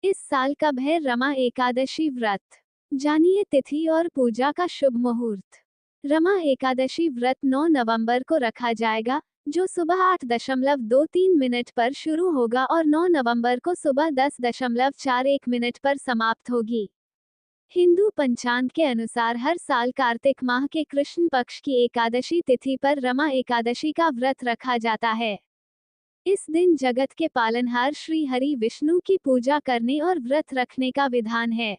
इस साल कब है रमा एकादशी व्रत? जानिए तिथि और पूजा का शुभ मुहूर्त। रमा एकादशी व्रत 9 नवंबर को रखा जाएगा, जो सुबह 8:23 पर शुरू होगा और 9 नवंबर को सुबह 10:41 पर समाप्त होगी। हिंदू पंचांग के अनुसार हर साल कार्तिक माह के कृष्ण पक्ष की एकादशी तिथि पर रमा एकादशी का व्रत रखा जाता है। इस दिन जगत के पालनहार श्री हरि विष्णु की पूजा करने और व्रत रखने का विधान है।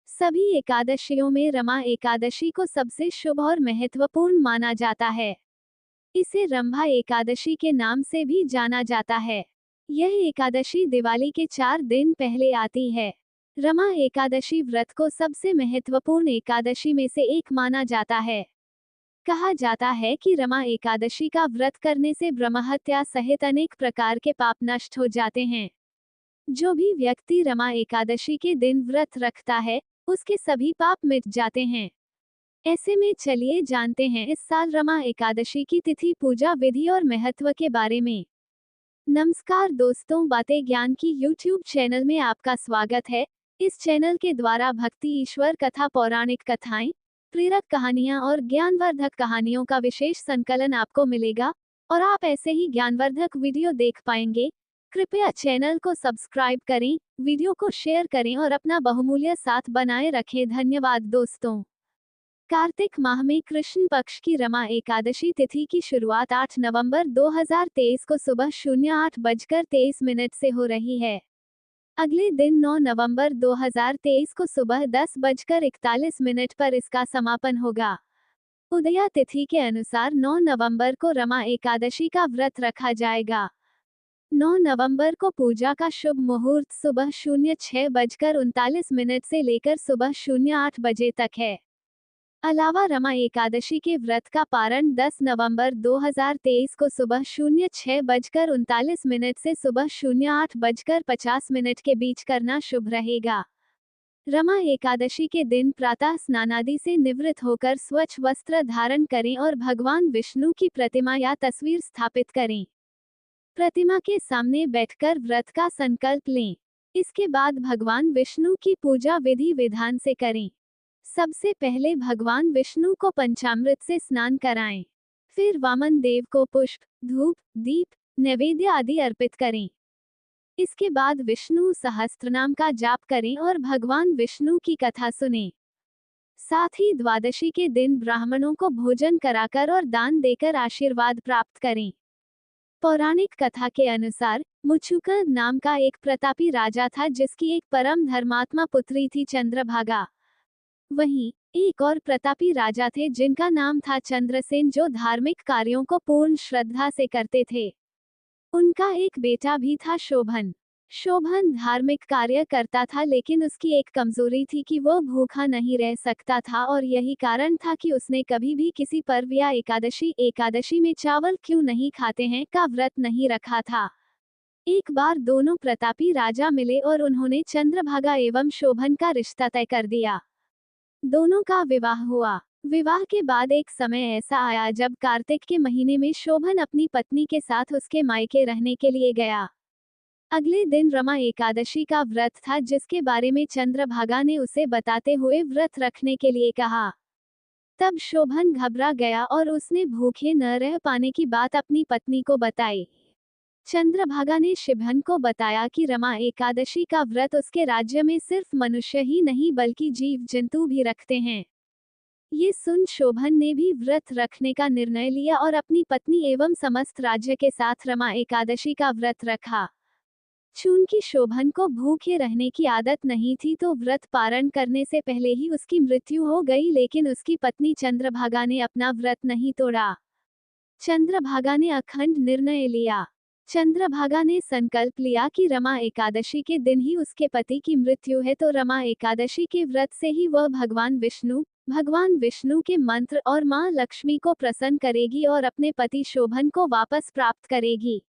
सभी एकादशियों में रमा एकादशी को सबसे शुभ और महत्वपूर्ण माना जाता है। इसे रंभा एकादशी के नाम से भी जाना जाता है। यह एकादशी दिवाली के 4 दिन पहले आती है। रमा एकादशी व्रत को सबसे महत्वपूर्ण एकादशी में से एक माना जाता है। कहा जाता है कि रमा एकादशी का व्रत करने से ब्रह्महत्या सहित अनेक प्रकार के पाप नष्ट हो जाते हैं। जो भी व्यक्ति रमा एकादशी के दिन व्रत रखता है, उसके सभी पाप मिट जाते हैं। ऐसे में चलिए जानते हैं इस साल रमा एकादशी की तिथि, पूजा विधि और महत्व के बारे में। नमस्कार दोस्तों, बातें ज्ञान की YouTube चैनल में आपका स्वागत है। इस चैनल के द्वारा भक्ति, ईश्वर कथा, पौराणिक कथाएं, प्रेरक कहानियां और ज्ञानवर्धक कहानियों का विशेष संकलन आपको मिलेगा और आप ऐसे ही ज्ञानवर्धक वीडियो देख पाएंगे। कृपया चैनल को सब्सक्राइब करें, वीडियो को शेयर करें और अपना बहुमूल्य साथ बनाए रखें। धन्यवाद दोस्तों। कार्तिक माह में कृष्ण पक्ष की रमा एकादशी तिथि की शुरुआत 8 नवंबर 2023 को सुबह 08:23 से हो रही है। अगले दिन 9 नवंबर 2023 को सुबह 10:41 पर इसका समापन होगा। उदया तिथि के अनुसार 9 नवंबर को रमा एकादशी का व्रत रखा जाएगा। 9 नवंबर को पूजा का शुभ मुहूर्त सुबह 06:39 से लेकर सुबह 08 बजे तक है। अलावा रमा एकादशी के व्रत का पारण 10 नवंबर 2023 को सुबह 06:39 से सुबह 08:50 के बीच करना शुभ रहेगा। रमा एकादशी के दिन प्रातः स्नानादि से निवृत्त होकर स्वच्छ वस्त्र धारण करें और भगवान विष्णु की प्रतिमा या तस्वीर स्थापित करें। प्रतिमा के सामने बैठकर व्रत का संकल्प लें। इसके बाद भगवान विष्णु की पूजा विधि विधान से करें। सबसे पहले भगवान विष्णु को पंचामृत से स्नान कराएं। फिर वामन देव को पुष्प, धूप, दीप, नैवेद्य आदि अर्पित करें। इसके बाद विष्णु सहस्त्रनाम का जाप करें और भगवान विष्णु की कथा सुनें। साथ ही द्वादशी के दिन ब्राह्मणों को भोजन कराकर और दान देकर आशीर्वाद प्राप्त करें। पौराणिक कथा के अनुसार मुछुका नाम का एक प्रतापी राजा था, जिसकी एक परम धर्मात्मा पुत्री थी चंद्रभागा। वहीं एक और प्रतापी राजा थे जिनका नाम था चंद्रसेन, जो धार्मिक कार्यों को पूर्ण श्रद्धा से करते थे। उनका एक बेटा भी था शोभन। शोभन धार्मिक कार्य करता था, लेकिन उसकी एक कमजोरी थी कि वो भूखा नहीं रह सकता था और यही कारण था कि उसने कभी भी किसी पर्व या एकादशी में चावल क्यों नहीं खाते हैं का व्रत नहीं रखा था। एक बार दोनों प्रतापी राजा मिले और उन्होंने चंद्रभागा एवं शोभन का रिश्ता तय कर दिया। दोनों का विवाह हुआ। विवाह के बाद एक समय ऐसा आया जब कार्तिक के महीने में शोभन अपनी पत्नी के साथ उसके मायके रहने के लिए गया। अगले दिन रमा एकादशी का व्रत था, जिसके बारे में चंद्रभागा ने उसे बताते हुए व्रत रखने के लिए कहा। तब शोभन घबरा गया और उसने भूखे न रह पाने की बात अपनी पत्नी को बताई। चंद्रभागा ने शोभन को बताया कि रमा एकादशी का व्रत उसके राज्य में सिर्फ मनुष्य ही नहीं बल्कि जीव जंतु भी रखते हैं। ये सुन शोभन ने भी व्रत रखने का निर्णय लिया और अपनी पत्नी एवं समस्त राज्य के साथ रमा एकादशी का व्रत रखा। चूंकि शोभन को भूखे रहने की आदत नहीं थी, तो व्रत पारण करने से पहले ही उसकी मृत्यु हो गई, लेकिन उसकी पत्नी चंद्रभागा ने अपना व्रत नहीं तोड़ा। चंद्रभागा ने अखंड निर्णय लिया। चंद्रभागा ने संकल्प लिया कि रमा एकादशी के दिन ही उसके पति की मृत्यु है, तो रमा एकादशी के व्रत से ही वह भगवान विष्णु के मंत्र और मां लक्ष्मी को प्रसन्न करेगी और अपने पति शोभन को वापस प्राप्त करेगी।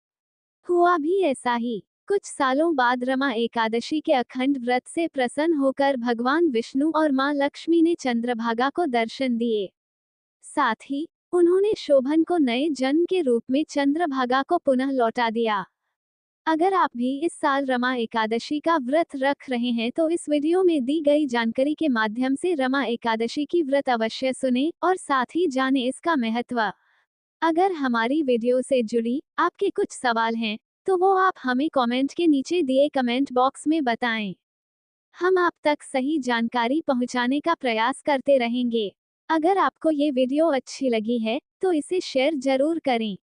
हुआ भी ऐसा ही। कुछ सालों बाद रमा एकादशी के अखंड व्रत से प्रसन्न होकर भगवान विष्णु और मां लक्ष्मी ने चंद्रभागा को दर्शन दिए। साथ ही उन्होंने शोभन को नए जन्म के रूप में चंद्रभागा को पुनः लौटा दिया। अगर आप भी इस साल रमा एकादशी का व्रत रख रहे हैं तो इस वीडियो में दी गई जानकारी के माध्यम से रमा एकादशी की व्रत अवश्य सुने और साथ ही जाने इसका महत्व। अगर हमारी वीडियो से जुड़ी आपके कुछ सवाल हैं तो वो आप हमें कमेंट के नीचे दिए कमेंट बॉक्स में बताएं। हम आप तक सही जानकारी पहुंचाने का प्रयास करते रहेंगे। अगर आपको ये वीडियो अच्छी लगी है तो इसे शेयर जरूर करें।